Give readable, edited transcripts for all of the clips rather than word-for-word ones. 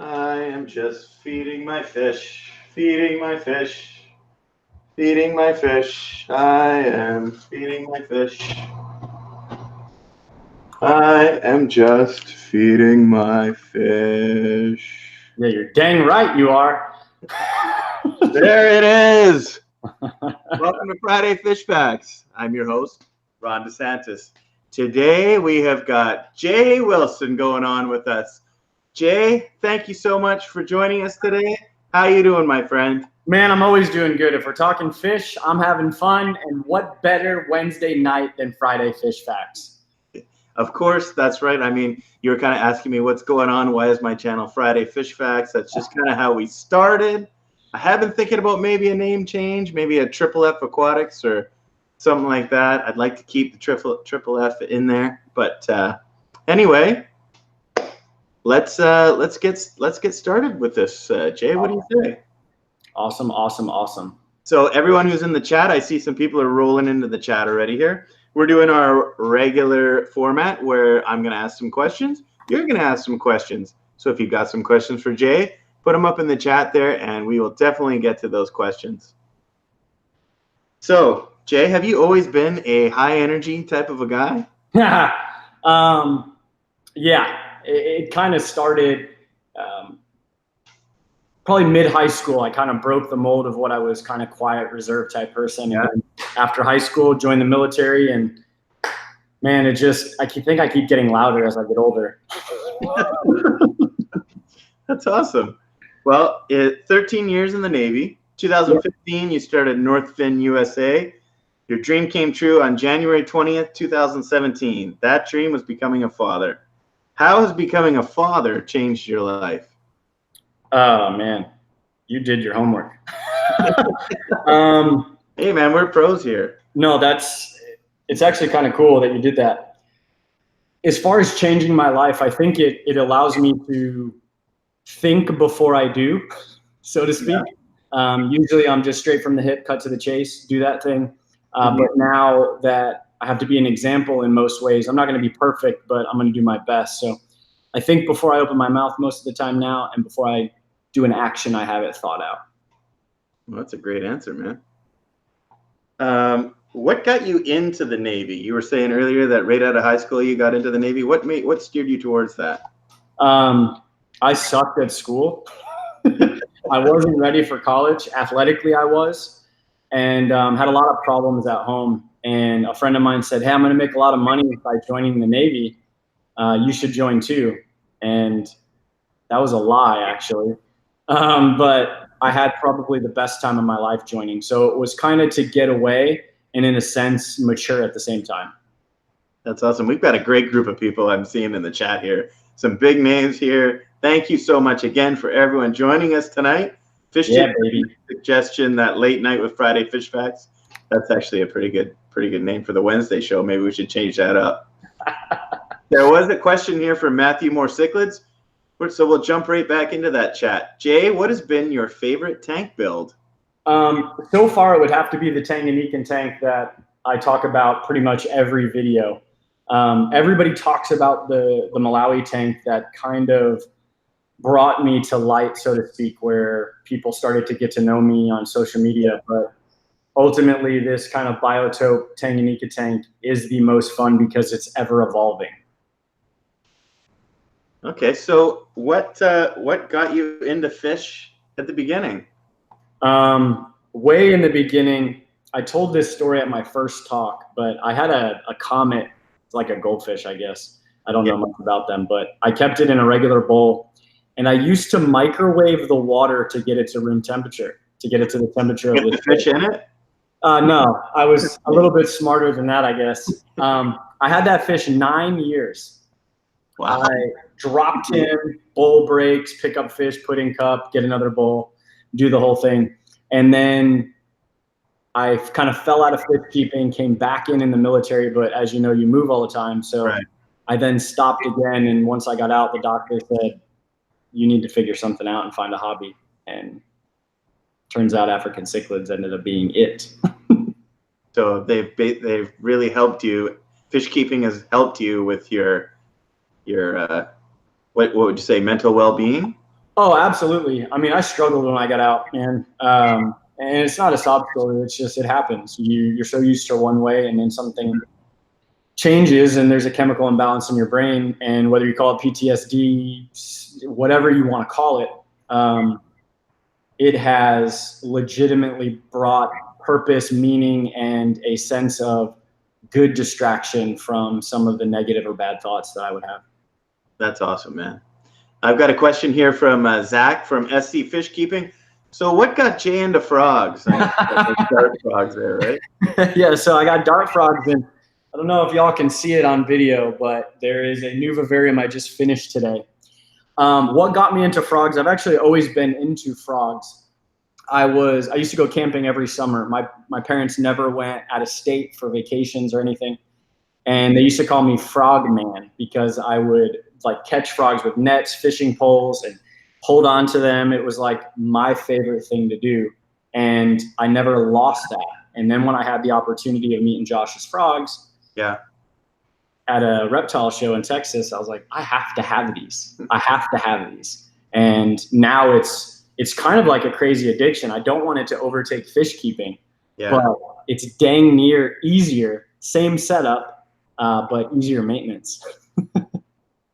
I am just feeding my fish, feeding my fish, feeding my fish. I am feeding my fish. I am just feeding my fish. Yeah, you're dang right you are. There it is. Welcome to Friday Fish Facts. I'm your host, Ron DeSantis. Today we have got Jay Wilson going on with us. Jay, thank you so much for joining us today. How you doing, my friend? Man, I'm always doing good. If we're talking fish, I'm having fun. And what better Wednesday night than Friday Fish Facts? Of course, that's right. I mean, you were kind of asking me what's going on. Why is my channel Friday Fish Facts? That's just kind of how we started. I have been thinking about maybe a name change, maybe a Triple F Aquatics or something like that. I'd like to keep the triple F in there. But anyway, let's get started with this. Jay, what do you say? Awesome. So everyone who's in the chat, I see some people are rolling into the chat already here. We're doing our regular format where I'm going to ask some questions. You're going to ask some questions. So if you've got some questions for Jay, put them up in the chat there, and we will definitely get to those questions. So, Jay, have you always been a high-energy type of a guy? Yeah, it kind of started probably mid-high school. I kind of broke the mold of what I was kind of quiet, reserved type person. Yeah. And after high school, joined the military, and man, I think I keep getting louder as I get older. That's awesome. Well, 13 years in the Navy. 2015, You started NorthfinUSA. Your dream came true on January 20th, 2017. That dream was becoming a father. How has becoming a father changed your life? Oh, man, you did your homework. Hey, man, we're pros here. No, it's actually kind of cool that you did that. As far as changing my life, I think it allows me to think before I do, so to speak. Yeah. Usually I'm just straight from the hip, cut to the chase, do that thing. But now that I have to be an example in most ways, I'm not going to be perfect, but I'm going to do my best. So I think before I open my mouth most of the time now, and before I do an action, I have it thought out. Well, that's a great answer, man. What got you into the Navy? You were saying earlier that right out of high school you got into the Navy. What steered you towards that? I sucked at school. I wasn't ready for college. Athletically, I was, and had a lot of problems at home. And a friend of mine said, "Hey, I'm going to make a lot of money by joining the Navy. You should join too." And that was a lie, actually. But I had probably the best time of my life joining. So it was kind of to get away and, in a sense, mature at the same time. That's awesome. We've got a great group of people I'm seeing in the chat here. Some big names here. Thank you so much again for everyone joining us tonight. Baby. Suggestion that late night with Friday Fish Facts. That's actually a pretty good name for the Wednesday show. Maybe we should change that up. There was a question here from Matthew Moore Cichlids. So we'll jump right back into that chat. Jay, what has been your favorite tank build? So far, it would have to be the Tanganyika tank that I talk about pretty much every video. Everybody talks about the Malawi tank that kind of brought me to light, so to speak, where people started to get to know me on social media. But ultimately, this kind of biotope Tanganyika tank is the most fun because it's ever evolving. Okay, so what got you into fish at the beginning? Way in the beginning, I told this story at my first talk, but I had a comet, like a goldfish, I guess. I don't know much about them, but I kept it in a regular bowl, and I used to microwave the water to get it to room temperature, to get it to the temperature of the fish in it. No, I was a little bit smarter than that, I guess. I had that fish 9 years. Wow. I dropped him, bowl breaks, pick up fish, put in cup, get another bowl, do the whole thing. And then I kind of fell out of fish keeping, came back in the military, but as you know, you move all the time. So right. I then stopped again. And once I got out, the doctor said, you need to figure something out and find a hobby. And turns out African Cichlids ended up being it. So they've really helped you. Fish keeping has helped you with your what would you say, mental well-being? Oh, absolutely. I mean, I struggled when I got out, man. And it's not a sob story. It's just, it happens. You're so used to one way, and then something changes and there's a chemical imbalance in your brain. And whether you call it PTSD, whatever you want to call it, it has legitimately brought purpose, meaning, and a sense of good distraction from some of the negative or bad thoughts that I would have. That's awesome, man. I've got a question here from Zach from SC Fishkeeping. So what got Jay into frogs? Dart frogs there, right? Yeah, so I got dart frogs, and I don't know if y'all can see it on video, but there is a new vivarium I just finished today. What got me into frogs? I've actually always been into frogs. I used to go camping every summer. My parents never went out of state for vacations or anything. And they used to call me Frog Man because I would like catch frogs with nets, fishing poles, and hold on to them. It was like my favorite thing to do. And I never lost that. And then when I had the opportunity of meeting Josh's frogs, yeah, at a reptile show in Texas, I was like, I have to have these. I have to have these. And now it's kind of like a crazy addiction. I don't want it to overtake fish keeping, but it's dang near easier, same setup, but easier maintenance.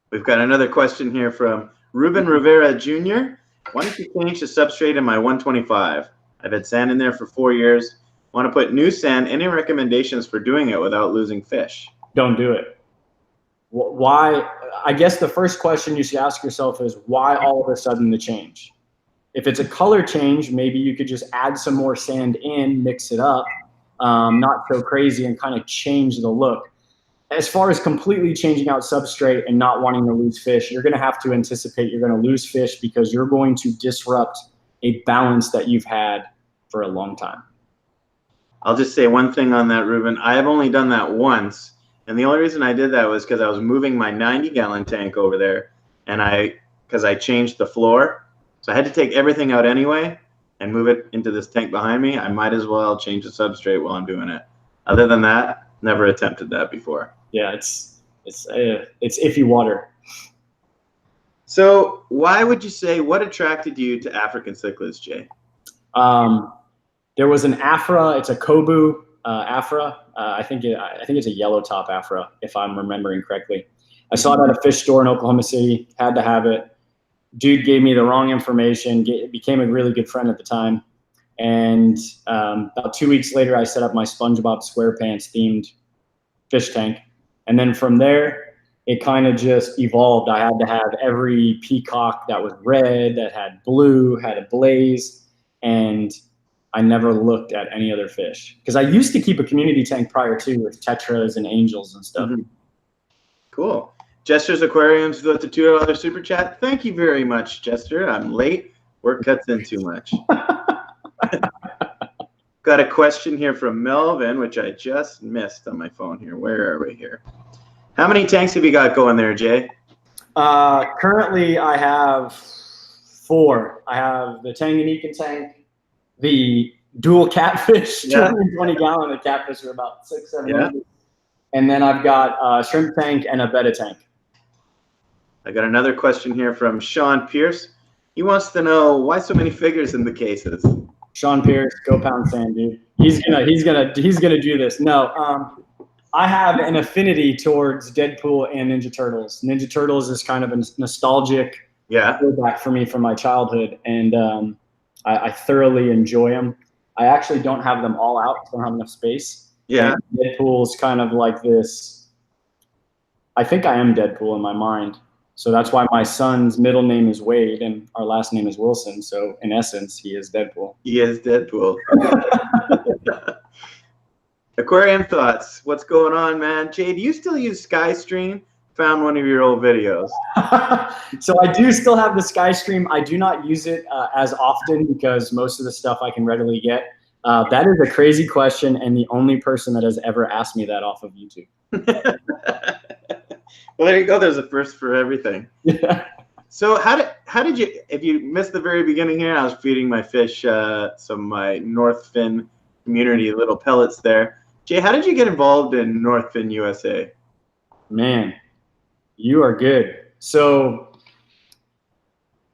We've got another question here from Ruben Rivera Jr. Why don't you change the substrate in my 125? I've had sand in there for 4 years. Want to put new sand. Any recommendations for doing it without losing fish? Don't do it. Why? I guess the first question you should ask yourself is, why all of a sudden the change? If it's a color change, maybe you could just add some more sand in, mix it up, not so crazy, and kind of change the look. As far as completely changing out substrate and not wanting to lose fish, you're going to have to anticipate you're going to lose fish because you're going to disrupt a balance that you've had for a long time. I'll just say one thing on that, Ruben. I have only done that once. And the only reason I did that was because I was moving my 90-gallon tank over there, and because I changed the floor. So I had to take everything out anyway and move it into this tank behind me. I might as well change the substrate while I'm doing it. Other than that, never attempted that before. Yeah, it's iffy water. So why would you say, what attracted you to African cichlids, Jay? There was an Afra. It's a Kobu Afra. I think it's a yellow top Afra, if I'm remembering correctly. I saw it at a fish store in Oklahoma City. Had to have it. Dude gave me the wrong information. Became a really good friend at the time. And about 2 weeks later, I set up my SpongeBob SquarePants themed fish tank. And then from there, it kind of just evolved. I had to have every peacock that was red, that had blue, had a blaze, and I never looked at any other fish. Because I used to keep a community tank prior to with tetras and angels and stuff. Mm-hmm. Cool. Jester's Aquariums with the $2 super chat. Thank you very much, Jester. I'm late. Work cuts in too much. Got a question here from Melvin, which I just missed on my phone here. Where are we here? How many tanks have you got going there, Jay? Currently, I have 4. I have the Tanganyika tank, the dual catfish, 220-gallon. The catfish are about 600-700. Yeah. And then I've got a shrimp tank and a betta tank. I got another question here from Sean Pierce. He wants to know why so many figures in the cases. Sean Pierce, go pound sand, dude. He's gonna do this. No, I have an affinity towards Deadpool and Ninja Turtles. Ninja Turtles is kind of a nostalgic throwback for me from my childhood, and I thoroughly enjoy them. I actually don't have them all out. I don't have enough space. Yeah. And Deadpool's kind of like this. I think I am Deadpool in my mind. So that's why my son's middle name is Wade and our last name is Wilson. So in essence, he is Deadpool. He is Deadpool. Aquarium thoughts. What's going on, man? Jay, do you still use SkyStream? Found one of your old videos. So I do still have the SkyStream. I do not use it as often because most of the stuff I can readily get. That is a crazy question, and the only person that has ever asked me that off of YouTube. Well, there you go. There's a first for everything. Yeah. So how did you, if you missed the very beginning here, I was feeding my fish some of my Northfin community little pellets there. Jay, how did you get involved in NorthfinUSA? Man, you are good. So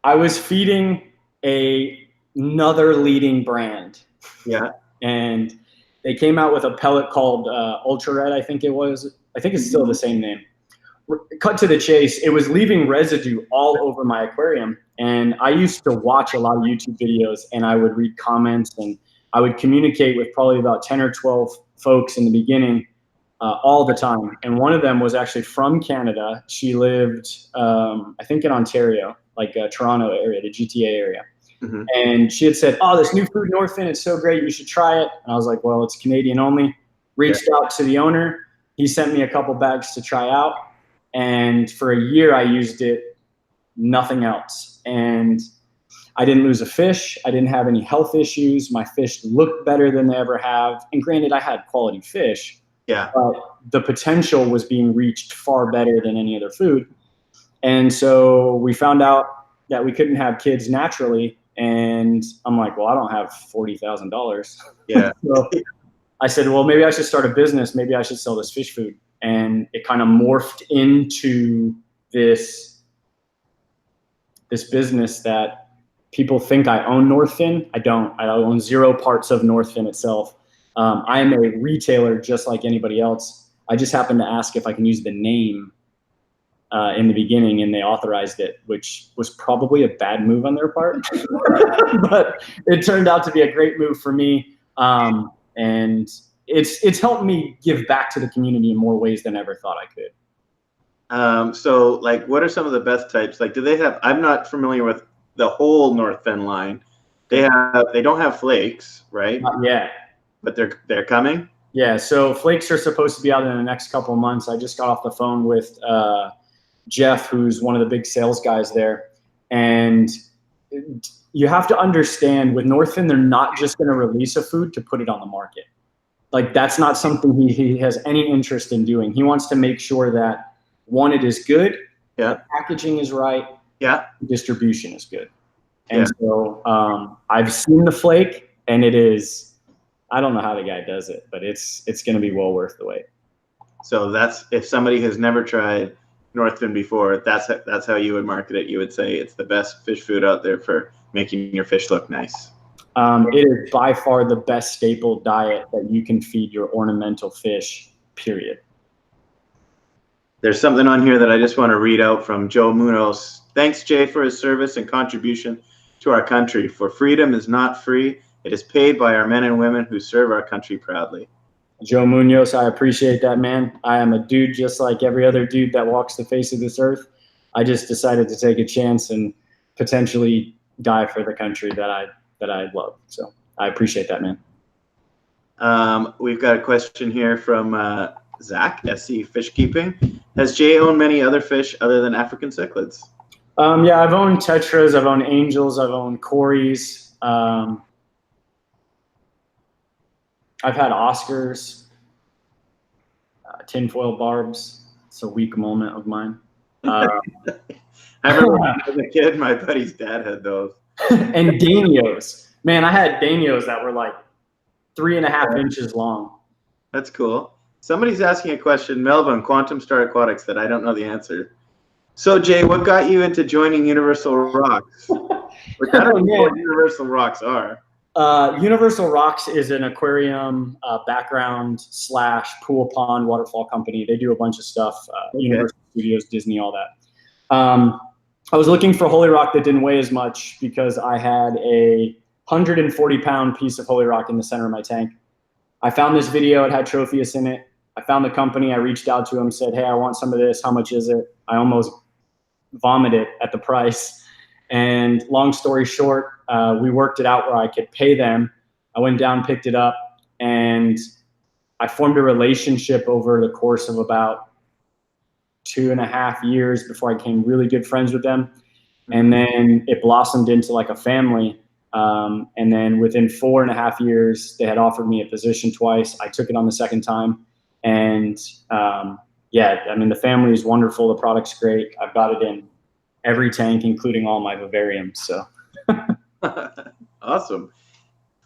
I was feeding another leading brand. Yeah. And they came out with a pellet called Ultra Red, I think it was. I think it's still the same name. Cut to the chase, it was leaving residue all over my aquarium. And I used to watch a lot of YouTube videos, and I would read comments, and I would communicate with probably about 10 or 12 folks in the beginning all the time. And one of them was actually from Canada. She lived, I think, in Ontario, like Toronto area, the GTA area. Mm-hmm. And she had said, oh, this new food, Northfin, it's so great, you should try it. And I was like, well, it's Canadian only. Reached out to the owner. He sent me a couple bags to try out. And for a year, I used it, nothing else. And I didn't lose a fish. I didn't have any health issues. My fish looked better than they ever have. And granted, I had quality fish. Yeah. But the potential was being reached far better than any other food. And so we found out that we couldn't have kids naturally. And I'm like, well, I don't have $40,000. Yeah. So I said, well, maybe I should start a business. Maybe I should sell this fish food. And it kind of morphed into this business that people think I own Northfin. I don't. I own 0 parts of Northfin itself. I am a retailer just like anybody else. I just happened to ask if I can use the name in the beginning, and they authorized it, which was probably a bad move on their part. But it turned out to be a great move for me. And it's helped me give back to the community in more ways than I ever thought I could. So like, what are some of the best types? Like, do they have, I'm not familiar with the whole Northfin line. They don't have flakes, right? Not yet. But they're coming? Yeah, so flakes are supposed to be out in the next couple of months. I just got off the phone with Jeff, who's one of the big sales guys there. And you have to understand, with Northfin, they're not just going to release a food to put it on the market. Like, that's not something he has any interest in doing. He wants to make sure that, one, it is good, yeah, the packaging is right, yeah, distribution is good. And so I've seen the flake, and it is, I don't know how the guy does it, but it's going to be well worth the wait. So that's, if somebody has never tried Northfin before, that's how you would market it. You would say it's the best fish food out there for making your fish look nice. It is by far the best staple diet that you can feed your ornamental fish, period. There's something on here that I just want to read out from Joe Munoz. Thanks, Jay, for his service and contribution to our country. For freedom is not free. It is paid by our men and women who serve our country proudly. Joe Munoz, I appreciate that, man. I am a dude just like every other dude that walks the face of this earth. I just decided to take a chance and potentially die for the country that I love. So I appreciate that, man. We've got a question here from Zach, SC Fishkeeping. Has Jay owned many other fish other than African cichlids? Yeah, I've owned tetras, I've owned angels, I've owned cories. I've had Oscars, tinfoil barbs. It's a weak moment of mine. I remember when I was a kid, my buddy's dad had those. And danios. Man, I had danios that were like 3.5 inches long. That's cool. Somebody's asking a question, Melvin, Quantum Star Aquatics, that I don't know the answer. So, Jay, what got you into joining Universal Rocks? Which I don't know what Universal Rocks are. Universal Rocks is an aquarium background / pool pond waterfall company. They do a bunch of stuff, Universal Studios, Disney, all that. I was looking for Holy Rock that didn't weigh as much because I had a 140-pound piece of Holy Rock in the center of my tank. I found this video. It had Tropheus in it. I found the company. I reached out to them, said, hey, I want some of this. How much is it? I almost vomited at the price. And long story short, we worked it out where I could pay them. I went down, picked it up, and I formed a relationship over the course of about 2.5 years before I became really good friends with them. And then it blossomed into like a family. And then within 4.5 years, they had offered me a position twice. I took it on the second time. And yeah, I mean, the family is wonderful. The product's great. I've got it in every tank, including all my vivariums. So awesome.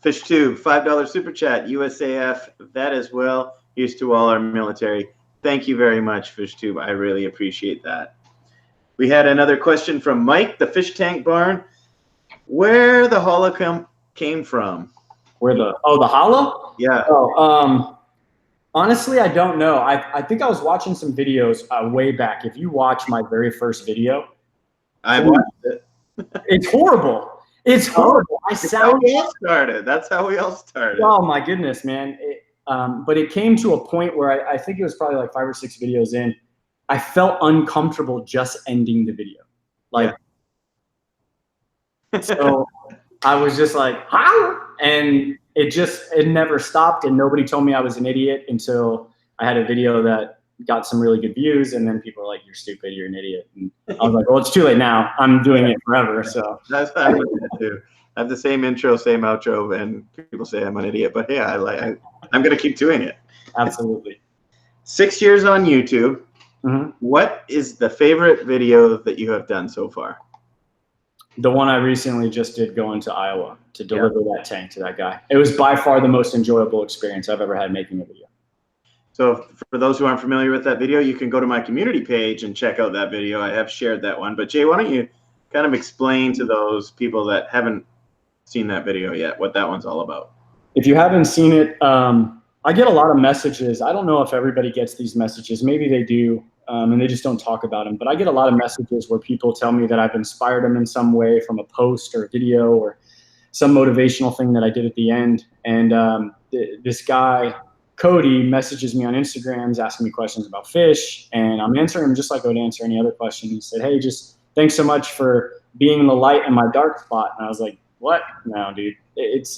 FishTube, $5 super chat, USAF, that as well. Here's to all our military. Thank you very much, FishTube. I really appreciate that. We had another question from Mike, the fish tank barn. Where the HoloCam came from? Where the holo? Yeah. Oh, honestly, I don't know. I think I was watching some videos way back. If you watch my very first video, I watched it. It's horrible. It's horrible. That's how we all started. That's how we all started. Oh my goodness, man. But it came to a point where I think it was probably like 5 or 6 videos in. I felt uncomfortable just ending the video. Like, so I was just like, how? And it never stopped. And nobody told me I was an idiot until I had a video that got some really good views. And then people were like, you're stupid, you're an idiot. And I was like, well, it's too late now. I'm doing it forever. So that's how I do it too. I have the same intro, same outro, and people say I'm an idiot, but yeah, I'm going to keep doing it. Absolutely. 6 years on YouTube. Mm-hmm. What is the favorite video that you have done so far? The one I recently just did going to Iowa to deliver that tank to that guy. It was by far the most enjoyable experience I've ever had making a video. So for those who aren't familiar with that video, you can go to my community page and check out that video. I have shared that one. But Jay, why don't you kind of explain to those people that haven't seen that video yet what that one's all about? If you haven't seen it, I get a lot of messages. I don't know if everybody gets these messages. Maybe they do, and they just don't talk about them. But I get a lot of messages where people tell me that I've inspired them in some way from a post or a video or some motivational thing that I did at the end. And this guy, Cody, messages me on Instagram, asking me questions about fish, and I'm answering him just like I would answer any other question. He said, hey, just thanks so much for being the light in my dark spot. And I was like, what? No, dude.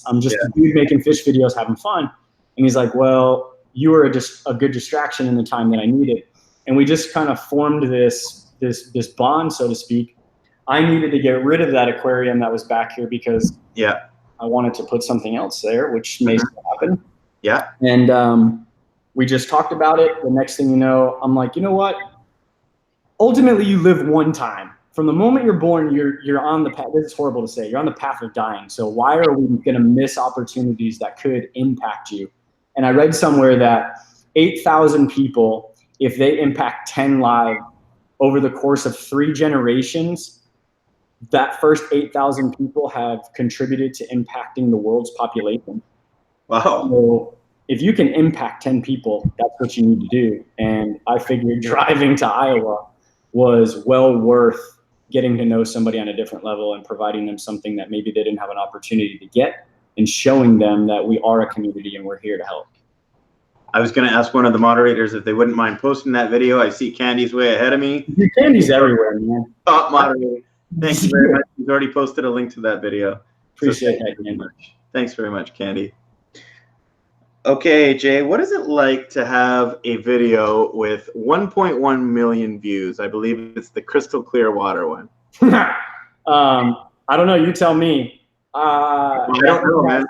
I'm just a dude making fish videos, having fun. And he's like, well, you were a good distraction in the time that I needed. And we just kind of formed this bond, so to speak. I needed to get rid of that aquarium that was back here because I wanted to put something else there, which may still happen. Yeah. And we just talked about it. The next thing you know, I'm like, you know what? Ultimately, you live one time. From the moment you're born, you're on the path. This is horrible to say. You're on the path of dying. So why are we going to miss opportunities that could impact you? And I read somewhere that 8,000 people, if they impact 10 lives over the course of 3 generations, that first 8,000 people have contributed to impacting the world's population. Wow. So if you can impact 10 people, that's what you need to do. And I figured driving to Iowa was well worth getting to know somebody on a different level and providing them something that maybe they didn't have an opportunity to get, and showing them that we are a community and we're here to help. I was going to ask one of the moderators if they wouldn't mind posting that video. I see Candy's way ahead of me. Candy's everywhere, man. Top moderator. Thank you very much. He's already posted a link to that video. Appreciate that, Candy. Thanks very much, Candy. Okay, Jay, what is it like to have a video with 1.1 million views? I believe it's the crystal clear water one. I don't know. You tell me. I don't know, man.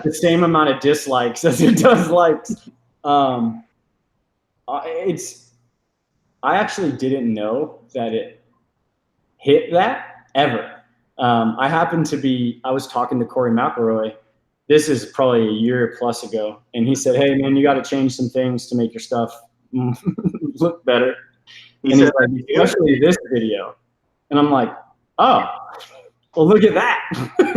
The same amount of dislikes as it does likes. I actually didn't know that it hit that ever. I was talking to Corey McElroy. This is probably a year plus ago. And he said, hey, man, you got to change some things to make your stuff look better. And he's like, especially this video. And I'm like, oh, well, look at that.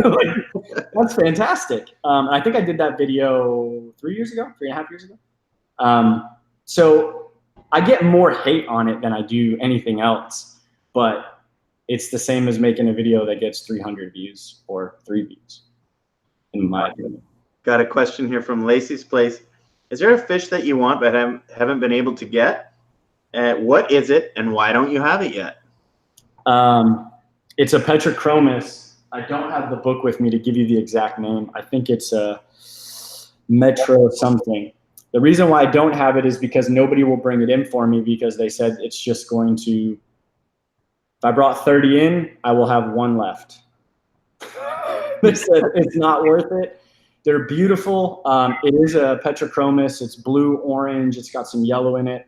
Like, that's fantastic. I think I did that video 3.5 years ago. So I get more hate on it than I do anything else. But it's the same as making a video that gets 300 views or 3 views. In my opinion. Got a question here from Lacey's Place. Is there a fish that you want but haven't been able to get? What is it, and why don't you have it yet? It's a Petrachromis. I don't have the book with me to give you the exact name. I think it's a Metro something. The reason why I don't have it is because nobody will bring it in for me, because they said it's just going to, if I brought 30 in, I will have 1 left. They said it's not worth it. They're beautiful. It is a Petrachromis. It's blue, orange. It's got some yellow in it.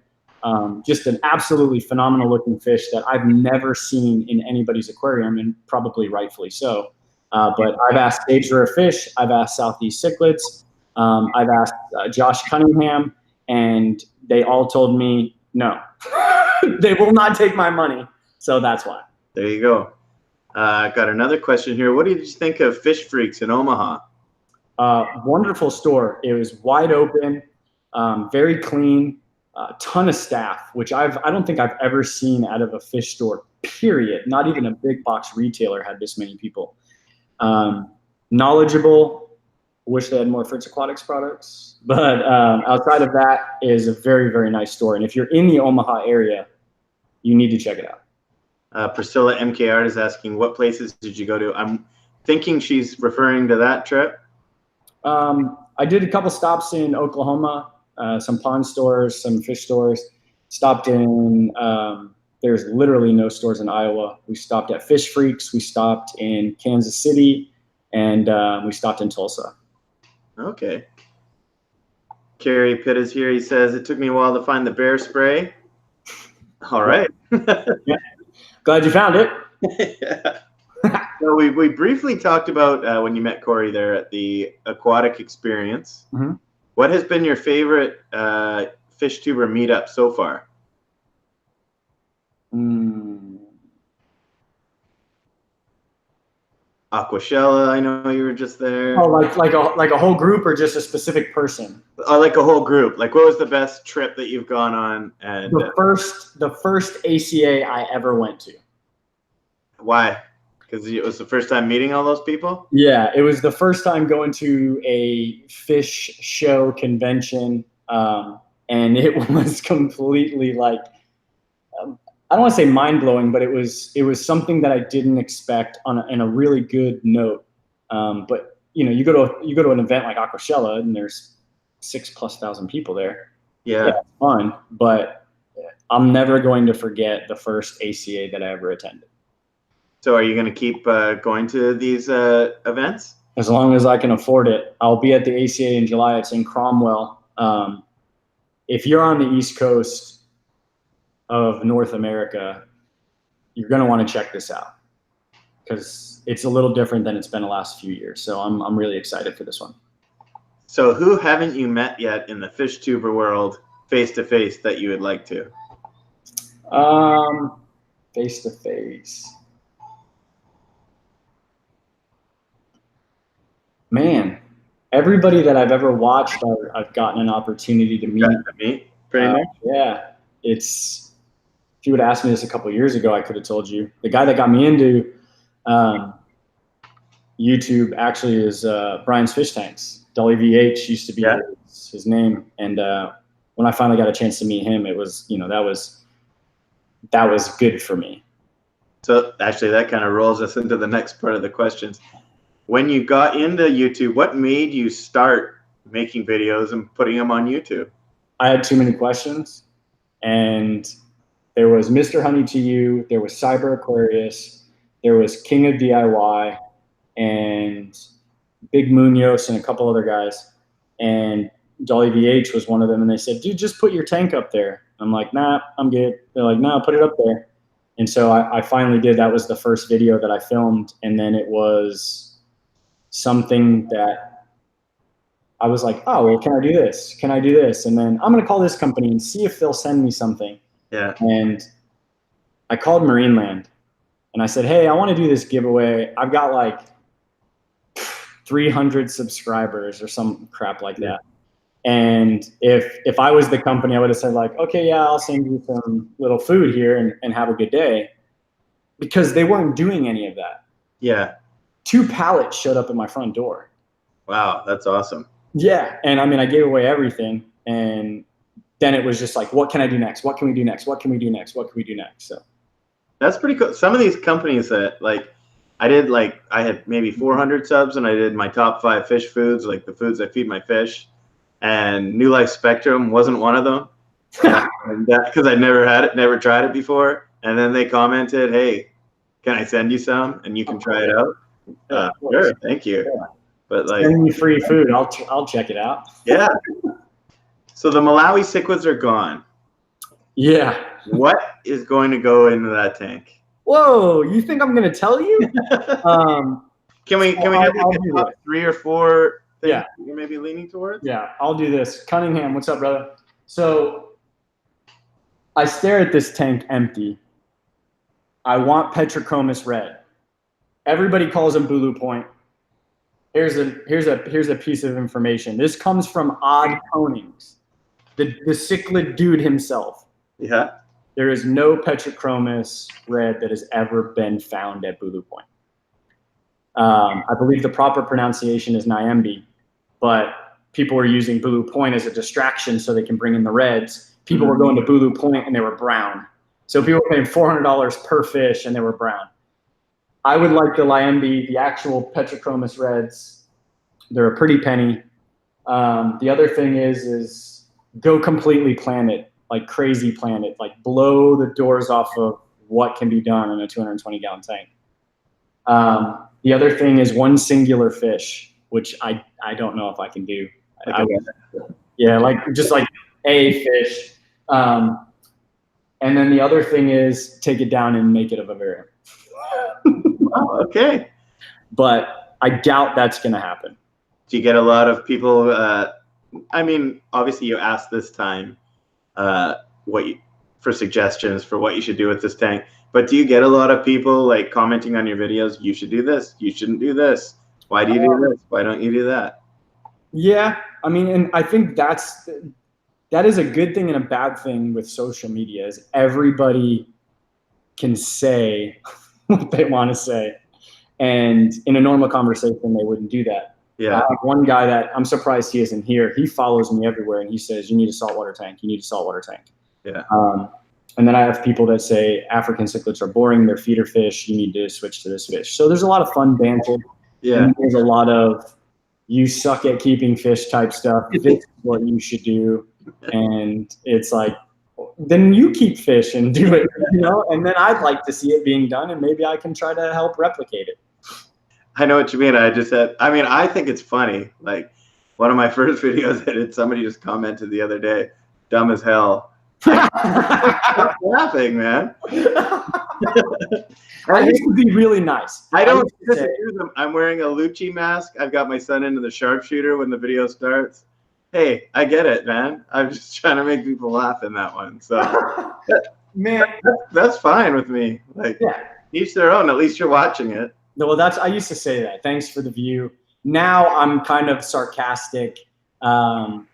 Just an absolutely phenomenal looking fish that I've never seen in anybody's aquarium, and probably rightfully so. But I've asked Sage Rare Fish. I've asked Southeast Cichlids. I've asked Josh Cunningham, and they all told me no. They will not take my money. So that's why. There you go. Got another question here. What did you think of Fish Freaks in Omaha? Wonderful store. It was wide open, very clean, ton of staff, which I don't think I've ever seen out of a fish store, period. Not even a big box retailer had this many people. Knowledgeable. Wish they had more Fritz Aquatics products. But outside of that, it is a very, very nice store. And if you're in the Omaha area, you need to check it out. Priscilla MKR is asking, what places did you go to? I'm thinking she's referring to that trip. I did a couple stops in Oklahoma, some pond stores, some fish stores. Stopped in, there's literally no stores in Iowa. We stopped at Fish Freaks. We stopped in Kansas City, and we stopped in Tulsa. Okay. Kerry Pitt is here. He says, it took me a while to find the bear spray. All right. Yeah. Glad you found it. Yeah. So we briefly talked about when you met Corey there at the aquatic experience. Mm-hmm. What has been your favorite fish tuber meetup so far? Aquashella, I know you were just there. Oh, like a whole group or just a specific person? Like a whole group. Like, what was the best trip that you've gone on? And the first ACA I ever went to. Why? Because it was the first time meeting all those people? Yeah, it was the first time going to a fish show convention, and it was completely like, I don't want to say mind-blowing, but it was something that I didn't expect in a really good note. But you go to an event like Aquashella and there's 6,000+ people there. Yeah, it's fun, but I'm never going to forget the first ACA that I ever attended. So are you going to keep going to these events? As long as I can afford it. I'll be at the ACA in July. It's in Cromwell. If you're on the East Coast of North America, you're going to want to check this out because it's a little different than it's been the last few years. So I'm really excited for this one. So who haven't you met yet in the fish tuber world face-to-face that you would like to? Face-to-face. Man, everybody that I've ever watched, I've gotten an opportunity to meet. Pretty much. Yeah, if you would have asked me this a couple of years ago, I could have told you. The guy that got me into YouTube actually is Brian's Fish Tanks. Dolly VH used to be his name, and when I finally got a chance to meet him, it was that was good for me. So actually, that kind of rolls us into the next part of the questions. When you got into YouTube, what made you start making videos and putting them on YouTube? I had too many questions, and there was Mr. Honey to You, there was Cyber Aquarius, there was King of DIY, and Big Munoz and a couple other guys, and Dolly VH was one of them, and they said, dude, just put your tank up there. I'm like, nah, I'm good. They're like, nah, put it up there. And so I finally did. That was the first video that I filmed, and then it was something that I was like, oh, well, can I do this? Can I do this? And then I'm going to call this company and see if they'll send me something. Yeah. And I called Marineland, and I said, hey, I want to do this giveaway. I've got like 300 subscribers or some crap like that. And if I was the company, I would have said like, okay, yeah, I'll send you some little food here and have a good day, because they weren't doing any of that. Yeah. 2 pallets showed up at my front door. Wow, that's awesome. Yeah, and I mean, I gave away everything, and then it was just like, what can I do next? What can we do next? What can we do next? What can we do next? So that's pretty cool. Some of these companies that I had maybe 400 subs, and I did my top 5 fish foods, like the foods I feed my fish, and New Life Spectrum wasn't one of them. And that because I'd never tried it before. And then they commented, hey, can I send you some and you can try it out? Sure, thank you. Yeah. But send me free food. I'll check it out. Yeah. So the Malawi cichlids are gone. Yeah. What is going to go into that tank? Whoa! You think I'm going to tell you? Can we have like a top 3 or 4 things you're maybe leaning towards? Yeah, I'll do this. Cunningham, what's up, brother? So I stare at this tank empty, I want Petrachromis red. Everybody calls them Bulu Point. Here's a piece of information. This comes from Odd Conings, the cichlid dude himself. Yeah. There is no Petrachromis red that has ever been found at Bulu Point. I believe the proper pronunciation is Nyambi, but people were using Bulu Point as a distraction so they can bring in the reds. People were going to Bulu Point and they were brown. So people were paying $400 per fish and they were brown. I would like the Nyambi, the actual Petrachromis reds. They're a pretty penny. The other thing is go completely planet, like crazy planet, like blow the doors off of what can be done in a 220-gallon tank. The other thing is one singular fish, which I don't know if I can do. Yeah, like just like a fish. And then the other thing is take it down and make it a vivarium. Oh, okay. But I doubt that's going to happen. Do you get a lot of people? I mean, obviously you asked this time for suggestions for what you should do with this tank. But do you get a lot of people like commenting on your videos? You should do this. You shouldn't do this. Why do you do this? Why don't you do that? Yeah, I mean, and I think that is a good thing and a bad thing with social media is everybody can say what they want to say. And in a normal conversation, they wouldn't do that. Yeah. I have one guy that I'm surprised he isn't here. He follows me everywhere and he says, you need a saltwater tank. You need a saltwater tank. Yeah. And then I have people that say African cichlids are boring. They're feeder fish. You need to switch to this fish. So there's a lot of fun banter. Yeah. And there's a lot of you suck at keeping fish type stuff. This is what you should do. And it's like, then you keep fish and do it, you know? And then I'd like to see it being done and maybe I can try to help replicate it. I know what you mean. I think it's funny. Like one of my first videos I did, somebody just commented the other day, dumb as hell. I'm laughing, man. I used to be really nice. I don't do them. I'm wearing a Lucci mask. I've got my son into the sharpshooter when the video starts. Hey, I get it, man. I'm just trying to make people laugh in that one. So, man, that's fine with me. Like, yeah. Each their own. At least you're watching it. No, well, I used to say that. Thanks for the view. Now I'm kind of sarcastic in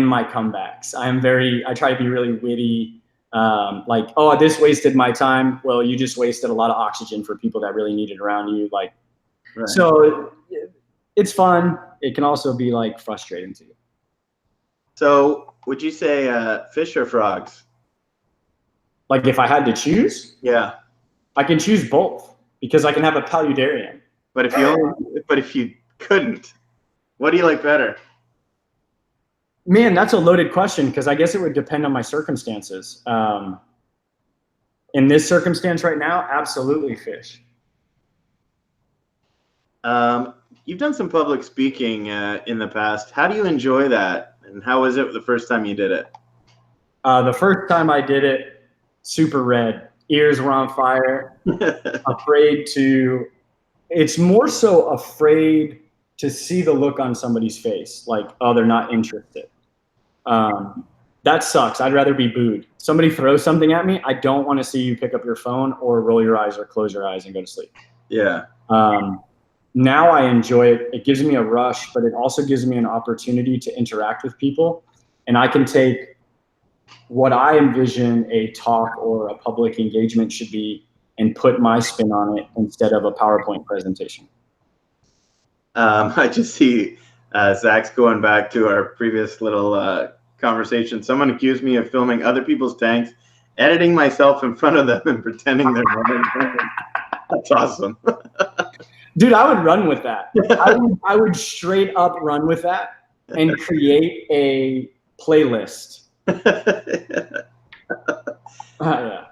my comebacks. I try to be really witty. Like, oh, this wasted my time. Well, you just wasted a lot of oxygen for people that really need it around you. Like, right. So it's fun. It can also be like frustrating to you. So would you say fish or frogs? Like if I had to choose? Yeah. I can choose both because I can have a paludarium. But if you couldn't, what do you like better? Man, that's a loaded question because I guess it would depend on my circumstances. In this circumstance right now, absolutely fish. You've done some public speaking in the past. How do you enjoy that? And how was it the first time you did it? The first time I did it, super red. Ears were on fire. It's more so afraid to see the look on somebody's face. Like, oh, they're not interested. That sucks. I'd rather be booed. Somebody throws something at me. I don't want to see you pick up your phone or roll your eyes or close your eyes and go to sleep. Yeah. Now I enjoy it. It gives me a rush, but it also gives me an opportunity to interact with people. And I can take what I envision a talk or a public engagement should be and put my spin on it instead of a PowerPoint presentation. I just see Zach's going back to our previous little conversation. Someone accused me of filming other people's tanks, editing myself in front of them and pretending they're running. That's awesome. Dude, I would run with that. I would straight up run with that and create a playlist. Yeah.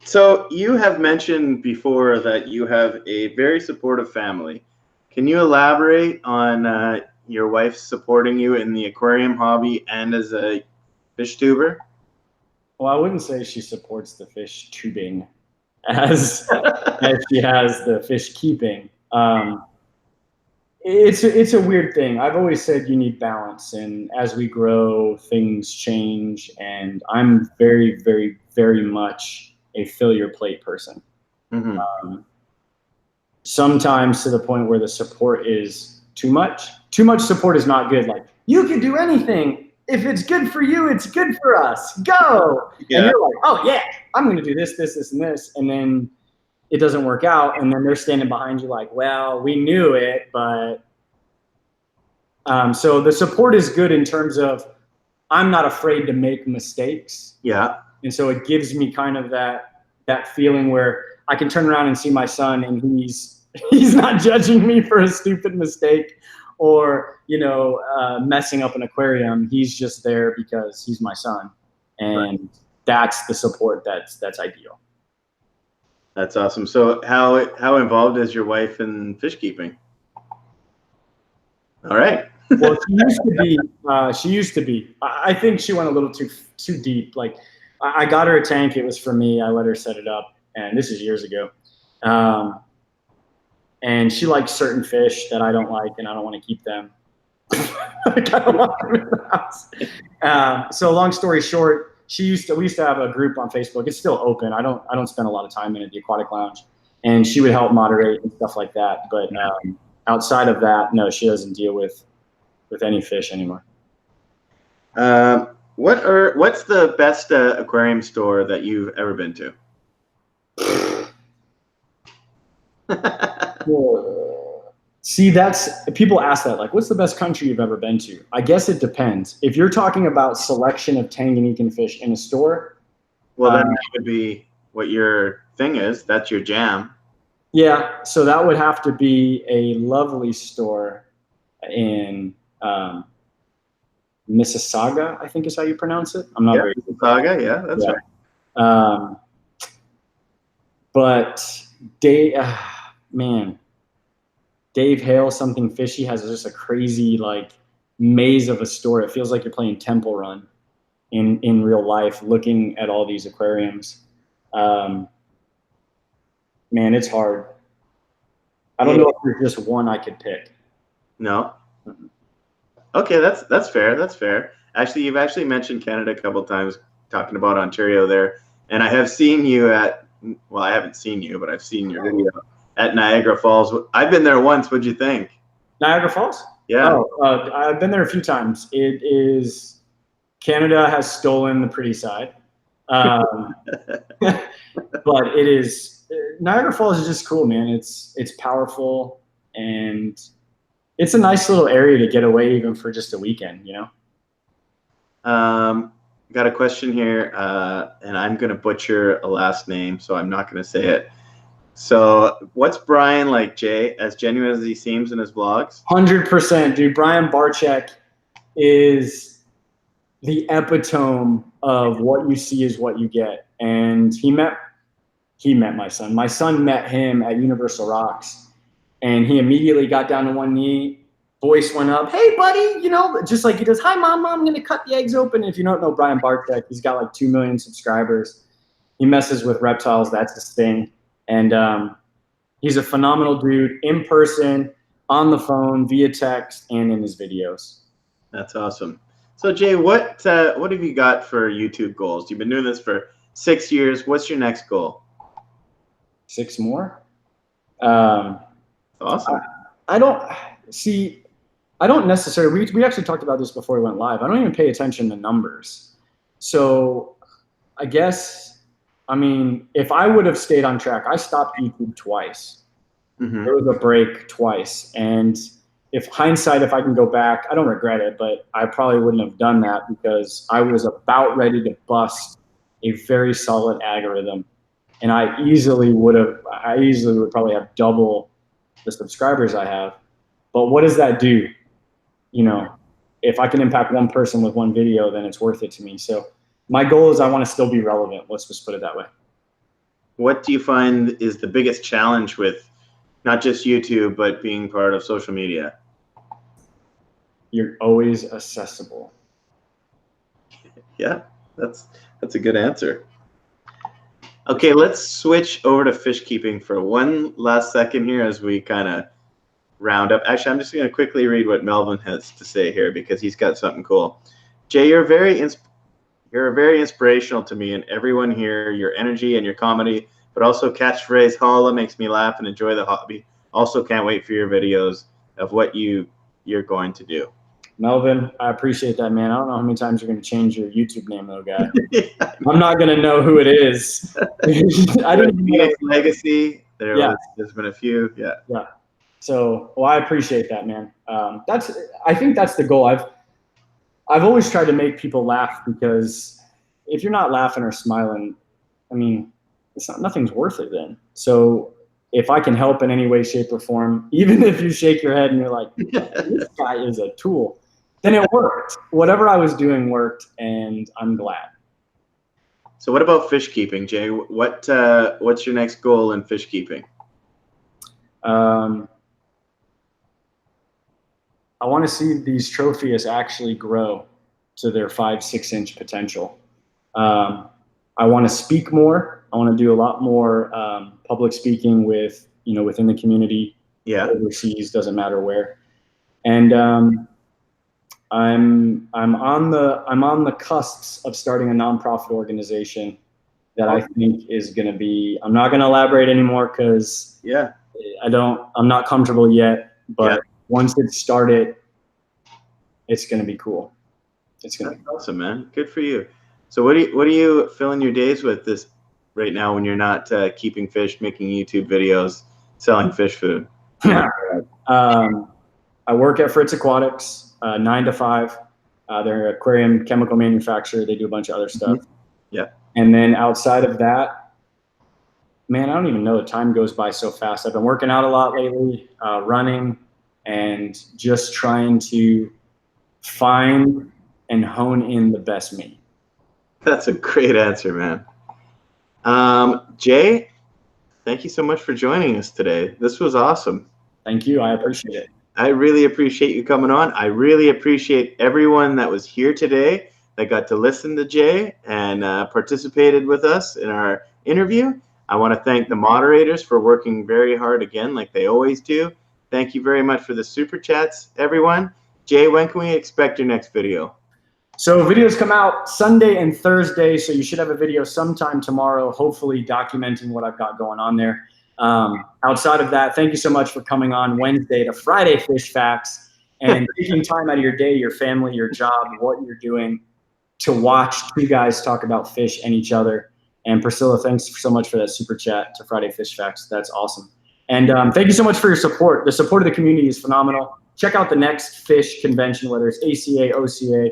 So you have mentioned before that you have a very supportive family. Can you elaborate on your wife supporting you in the aquarium hobby and as a fish tuber? Well, I wouldn't say she supports the fish tubing as she has the fish keeping. It's a weird thing. I've always said you need balance, and as we grow, things change. And I'm very, very, very much a fill your plate person. Mm-hmm. Sometimes to the point where the support is too much. Too much support is not good. Like, you can do anything. If it's good for you, it's good for us. Go. Yeah. And you're like, oh yeah, I'm going to do this, this, this, and this. And then it doesn't work out. And then they're standing behind you like, well, we knew it, but so the support is good in terms of I'm not afraid to make mistakes. Yeah. And so it gives me kind of that feeling where I can turn around and see my son and he's not judging me for a stupid mistake or, you know, messing up an aquarium. He's just there because he's my son. And that's the support that's ideal. That's awesome. So how involved is your wife in fish keeping? All right. Well, she used to be. I think she went a little too deep. Like, I got her a tank. It was for me. I let her set it up, and this is years ago. And she likes certain fish that I don't like, and I don't want to keep them. I don't want them in the house. So long story short, we used to have a group on Facebook. It's still open. I don't spend a lot of time in it, the Aquatic Lounge, and she would help moderate and stuff like that. But outside of that, no, she doesn't deal with any fish anymore. What's the best aquarium store that you've ever been to? See, people ask that, like, what's the best country you've ever been to? I guess it depends. If you're talking about selection of Tanganyika fish in a store, well, then that would be what your thing is. That's your jam. Yeah, so that would have to be a lovely store in Mississauga, I think is how you pronounce it. I'm not very good. Mississauga, yeah, that's right. But Dave Hale, Something Fishy, has just a crazy like maze of a store. It feels like you're playing Temple Run in real life, looking at all these aquariums. Man, it's hard. I don't know if there's just one I could pick. No. Okay, that's fair. That's fair. Actually, you've actually mentioned Canada a couple of times, talking about Ontario there, and I have seen you well, I haven't seen you, but I've seen your video at Niagara Falls. I've been there once. What'd you think? Niagara Falls? Yeah. Oh, I've been there a few times. Canada has stolen the pretty side. But it is, Niagara Falls is just cool, man. It's powerful, and it's a nice little area to get away even for just a weekend, you know? Got a question here, and I'm going to butcher a last name, so I'm not going to say it. So what's Bryan like, Jay, as genuine as he seems in his vlogs? 100%, dude. Bryan Barczyk is the epitome of what you see is what you get. And he met my son. My son met him at Universal Rocks, and he immediately got down to one knee. Voice went up, hey, buddy, you know, just like he does, hi, mom, I'm going to cut the eggs open. And if you don't know Bryan Barczyk, he's got like 2 million subscribers. He messes with reptiles. That's his thing. And he's a phenomenal dude in person, on the phone, via text, and in his videos. That's awesome. So, Jay, what have you got for YouTube goals? You've been doing this for 6 years. What's your next goal? 6 more? Awesome. I don't necessarily, we actually talked about this before we went live. I don't even pay attention to numbers. So I guess, I mean, if I would have stayed on track, I stopped YouTube twice. Mm-hmm. There was a break twice. And if I can go back, I don't regret it, but I probably wouldn't have done that because I was about ready to bust a very solid algorithm. And I easily would probably have double the subscribers I have. But what does that do? You know, if I can impact one person with one video, then it's worth it to me. So my goal is I want to still be relevant. Let's just put it that way. What do you find is the biggest challenge with not just YouTube, but being part of social media? You're always accessible. Yeah, that's a good answer. Okay, let's switch over to fish keeping for one last second here as we kind of round up. Actually, I'm just going to quickly read what Melvin has to say here because he's got something cool. Jay, you're very You're very inspirational to me and everyone here. Your energy and your comedy, but also catchphrase "Holla" makes me laugh and enjoy the hobby. Also, can't wait for your videos of what you're going to do. Melvin, I appreciate that, man. I don't know how many times you're going to change your YouTube name, though, guy. I'm not going to know who it is. I didn't know. Legacy. There's been a few. Yeah. Yeah. So, well, I appreciate that, man. I think that's the goal. I've always tried to make people laugh, because if you're not laughing or smiling, I mean, nothing's worth it then. So if I can help in any way, shape, or form, even if you shake your head and you're like, this guy is a tool, then it worked. Whatever I was doing worked, and I'm glad. So what about fish keeping, Jay? What's your next goal in fish keeping? I want to see these trophies actually grow to their 5-6 inch potential. I want to speak more. I want to do a lot more public speaking within the community. Yeah. Overseas, doesn't matter where. And I'm on the cusps of starting a nonprofit organization that I think is going to be. I'm not going to elaborate anymore, because I'm not comfortable yet. But once it's started, it's going to be cool. It's going to be awesome, man. Good for you. So what are you filling your days with this right now when you're not keeping fish, making YouTube videos, selling fish food? I work at Fritz Aquatics, 9 to 5. They're an aquarium chemical manufacturer. They do a bunch of other stuff. Yeah. And then outside of that, man, I don't even know. The time goes by so fast. I've been working out a lot lately, running, and just trying to find and hone in the best me. That's a great answer, man. Jay, thank you so much for joining us today. This was awesome. Thank you. I appreciate it. I really appreciate you coming on. I really appreciate everyone that was here today that got to listen to Jay and participated with us in our interview. I want to thank the moderators for working very hard again, like they always do. Thank you very much for the super chats, everyone. Jay, when can we expect your next video? So videos come out Sunday and Thursday, so you should have a video sometime tomorrow, hopefully documenting what I've got going on there. Outside of that, thank you so much for coming on Wednesday to Friday Fish Facts and taking time out of your day, your family, your job, what you're doing to watch two guys talk about fish and each other. And Priscilla, thanks so much for that super chat to Friday Fish Facts. That's awesome. And thank you so much for your support. The support of the community is phenomenal. Check out the next fish convention, whether it's ACA, OCA,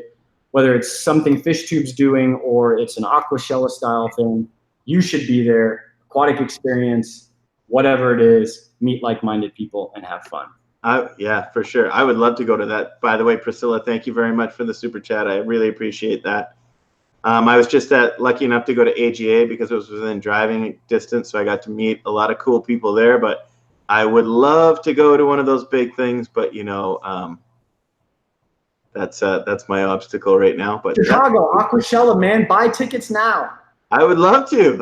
whether it's something FishTube's doing or it's an Aquashella style thing. You should be there. Aquatic experience, whatever it is, meet like-minded people and have fun. Yeah, for sure. I would love to go to that. By the way, Priscilla, thank you very much for the super chat. I really appreciate that. I was just lucky enough to go to AGA because it was within driving distance, so I got to meet a lot of cool people there. But I would love to go to one of those big things, but that's my obstacle right now. But Chicago, Aquashella, man, buy tickets now. I would love to,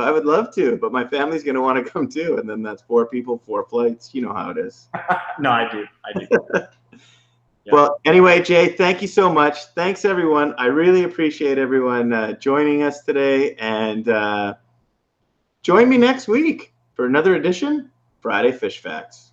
but my family's going to want to come too. And then that's 4 people, 4 flights. You know how it is. No, I do. Yeah. Well, anyway, Jay, thank you so much. Thanks, everyone. I really appreciate everyone joining us today. And join me next week for another edition, Friday Fish Facts.